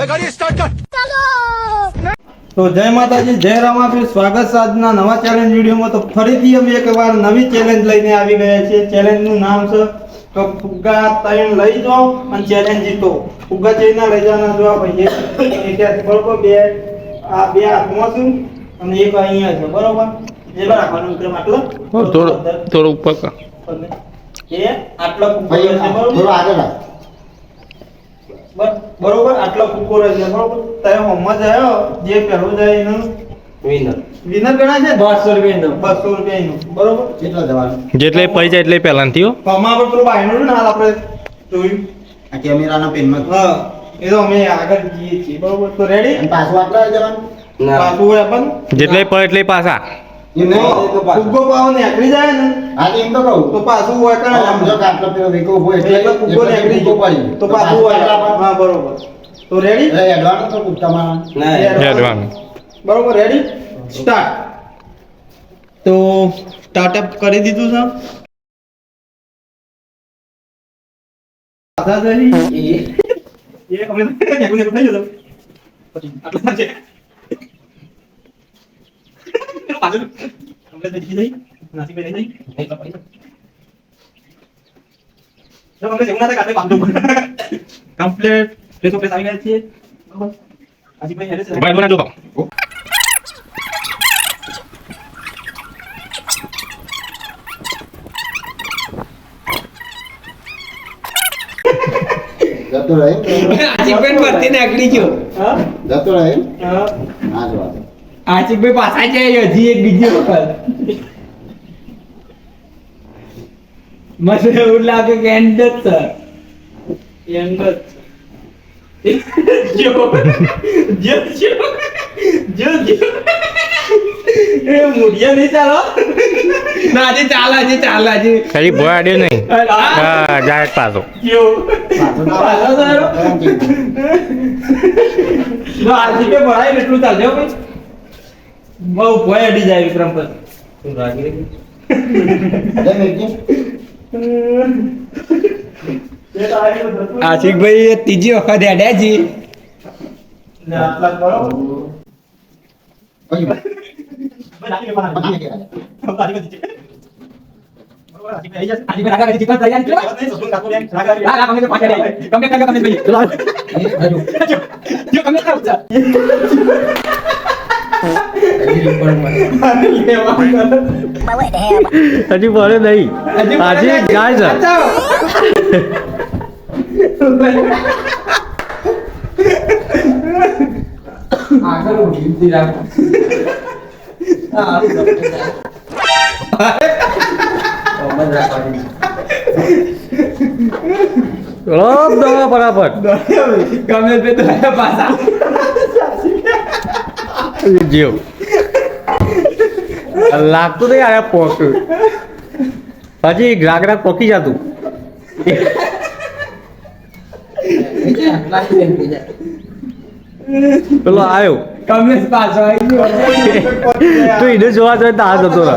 તો જય માતાજી, જય રામાપીર. સ્વાગત છે આજના નવા ચેલેન્જ વિડીયોમાં. તો ફરીથી અમે એકવાર નવી ચેલેન્જ લઈને આવી ગયા છીએ. ચેલેન્જનું નામ છે તો ફુગ્ગા ત્રણ લઈ જાઓ અને ચેલેન્જ જીતો. ફુગ્ગા ચઈને લઈ જવાના જો ભાઈ એક બરોબર, બે આ બે હાથમાં છું અને એક અહીંયા છે બરોબર. જે રાખવાનું વિક્રમ આટલો થોડું ઉપર કર. એ આટલો ફુગ્ગો છે બરોબર, થોડો આગળ રાખ બરોબર. આટલો ફુગ્ગો રહેશે બરોબર. તમે હોમમાં જાય જે પહેલો જાય એનું વિનર ગણા છે 200 રૂપિયાનું બરોબર. કેટલા જવાનું જેટલે પડી જાય એટલે પહેલાથી હો. કમા પર પેલું બાયનું ને હાલ આપણે જોયું આ કેમેરાના પેનમાં. હા, એ તો અમે આગળ જઈએ છીએ બરોબર. તો રેડી? અને પાછું આટલા જવાનું પાછું હોય આપણ જેટલે પડે એટલે પાછા. ફુગ્ગો પાવ નીકળી જાય ને હા એમ તો કહું તો પાછું હોય કણ સમજો કે આટલો પેલો વીકો હોય એટલે ફુગ્ગો નીકળી પડી તો પાછું હોય. હા બરોબર. તો રેડી? એડવાન્સ તો તમારા ના એડવાન્સ બરોબર. રેડી? સ્ટાર્ટ. તો સ્ટાર્ટઅપ કરી દીધું છે. આધા દરી એ અમે નીકળી થઈ જતો પછી આટલા છે પાછળ આપણે દેખી જઈ નાસી પે જઈ નહીં પડી જો આપણે જેવું ના થાય કાતે બાંધો કમ્પ્લીટ ફ્રેશ ફ્રેશ આવી ગયા છે બરોબર. આજી ભાઈ હેરે છે ભાઈ બનાજો તો જતો રહે આશિકભાઈ પરથી નાખડી ગયો. હા જતો રહે. હા ના જવા દે. આશિકભાઈ પાછા જાય હજી એક બીજી વખત. મને એવું લાગે કે એન્ડ જ છે. એન્ડ જ જો જો જો જો એ મુડિયા નહીં ચાલો ના આજે ચાલે આજે ખાલી ભોય આડ્યો નહીં. હા ડાયરેક્ટ પાછો. જો પાછો સારો ના આજે કે ભરાય એટલું ચાલજો ભાઈ. બહુ ભોય અડી જાય વિક્રમ પર. તું રાગી રે લે મેજી આશિકભાઈ ત્રીજી વખત હેડ્યા છી. ના આટલા કરો પછી હજી પડે નહીં. આજે જાય છે. આગળ ઊભી રાખો. બરાબર ગમે તે તો પાછા જીવ લાગતું નહીં. આયા પોક્યું હજી ગ્રાગરા પોકી જતું. પેલો આવ્યો કમલેશ પાછો આવી ગયો. તું એને જોવા જોઈએ તો આ જતો રહે.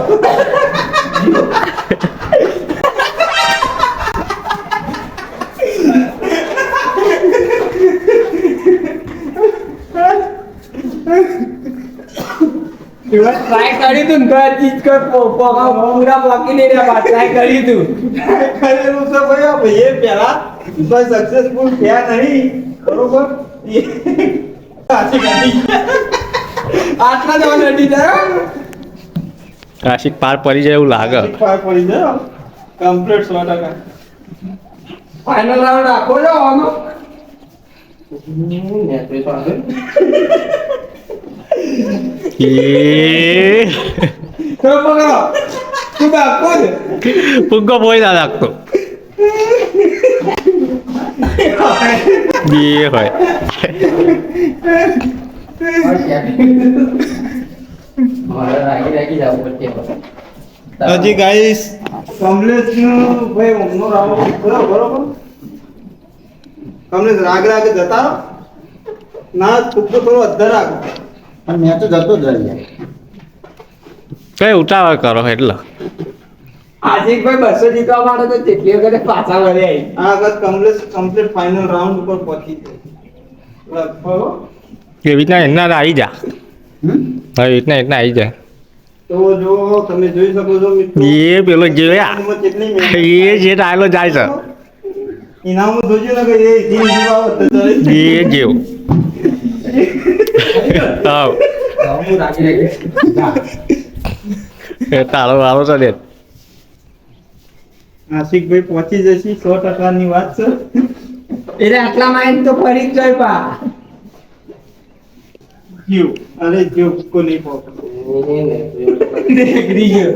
ટ્રાય કરી તું ને ચીજ કર પૂરા પોકી નહીં રહ્યા. ટ્રાય કરી તું કરેલું છે ભાઈ. એ પેલા કોઈ સક્સેસફુલ થયા નહીં બરોબર. આટલા જવા અડી જાય. આશિક પાર પડી જાય એવું લાગે. પાર પડી જાય કમ્પ્લીટ 100%. ફાઇનલ રાઉન્ડ રાખો છો આનો. ફુગ્ગો બોય ના લાગતો. બે હોય હજી ગાઈસ કમલેશ નું ભાઈ ઊંઘનો રાઉન્ડ બરોબર. કમલેશ રાગ જતા ના ફુગ્ગો થોડો અધર રાખો. પણ મેં તો જતો જ રહી. કઈ ઉતાવળ કરો એટલે આશિકભાઈ 200 જીતવા માટે તો જેટલી વખત પાછા વળે આવી. આ વખત કમલેશ કમ્પ્લીટ ફાઇનલ રાઉન્ડ ઉપર પહોંચી ગયો એવી રીતના એના આવી જા એવી રીતના આવી જાય તો જો તમે જોઈ શકો છો મિત્રો એ પેલો જોયા એમાં કેટલી મહેનત એ જે ડાયલો જાય છે ઇનામો જોજો ને કે એ જીવ જીવાવો તો એ જેવ હા હું રાખી રાખીશ એ તારો વાળો છે ને આશિકભાઈ પહોંચી જશે 100% ની વાત છે એટલે આટલા માઇન્ડ તો ફરી જ જાય પા જીવ અરે જીવ કો નહીં પહોંચતો દેખરી ગયો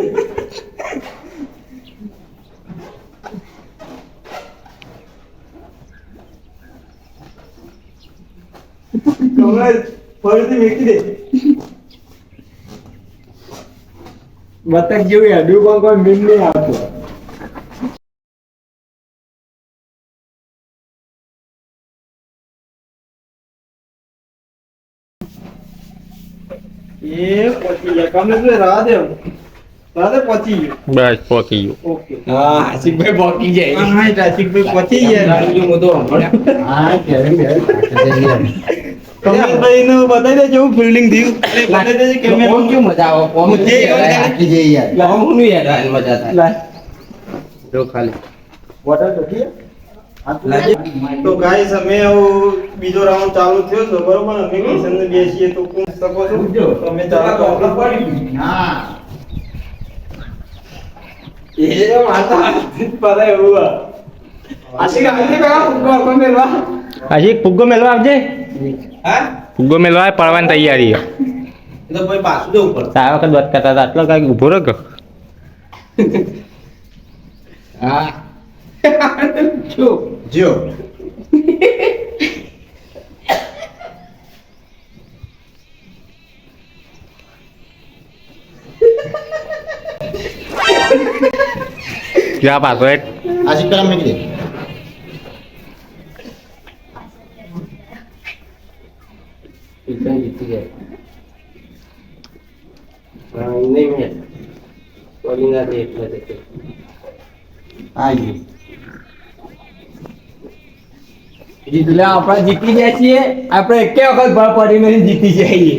કમળ ફરીથી મેકી દે બતક જેવું હેડ્યું પણ કોઈ મીન નહીં આવતું એ પહોંચી ગયા કમલેશભાઈ રાહ દે પહોંચી ગયો બસ પહોંચી ગયો ઓકે હા આશિકભાઈ બોકી જાય હા આશિકભાઈ પહોંચી ગયા હા કેમ કમલેશભાઈ નું બતાવી દે કેવું ફિલ્ડિંગ થયું બતાવી દેજે કેમેરા કેવું મજા આવે કોમ મુજે રાખી જઈએ યાર કોમ નું યાર મજા થાય જો ખાલી વોટર તો કે તો ગાઈસ અમે આવું બીજો રાઉન્ડ ચાલુ થયો છે બરોબર અમે કિશન ને બેસીએ તો કોણ શકો છો તમે ચાલો હા એ માતા પર એવું આશિક આપણે પેલા કોણ મેલવા હજી ફુગ્ગો મેળવા આવજે હા ફુગ્ગો મેળવા આવે, પડવાની તૈયારી છે. એ તો ભાઈ પાછું જવું પડે આ વખત વાત કરતા હતા આટલો કાંઈક ઊભો રહ્યો કે હા જો જો જ્યાં પાછો એક આશિક પેલા મેકી દે જીતી જાય નહીં મેં બોલિંગ આ એટલે આ ગયું એટલે આપણે જીતી ગયા છીએ આપણે એકે વખત ભર પડીને જીતી જઈએ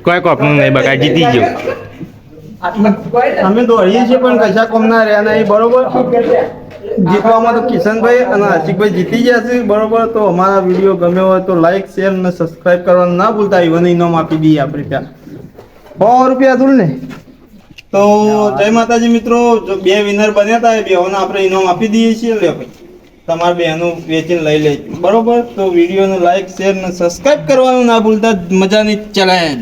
કોઈ કોપનું નહીં બકા જીતી ગયો. અમે દોડીએ છીએ પણ કશા કોમના રહ્યા નહીં બરોબર જીતવામાં તો કિશનભાઈ અને આશિકભાઈ જીતી ગયા છે બરોબર. તો અમારા વિડીયો ગમ્યો હોય તો લાઈક શેર અને સબસ્ક્રાઇબ કરવાનું ના ભૂલતા. ઇવન ઇનામ આપી દઈએ આપણે ત્યાં 100 રૂપિયા હતું ને. તો જય માતાજી મિત્રો, જો 2 વિનર બન્યા હતા એ બેઓને આપણે ઇનામ આપી દઈએ છીએ. લે ભાઈ તમારે બેનું વેચીને લઈ લેજો બરોબર. તો વિડીયોને લાઈક શેર અને સબસ્ક્રાઇબ કરવાનું ના ભૂલતા. મજાની ચેલેન્જ.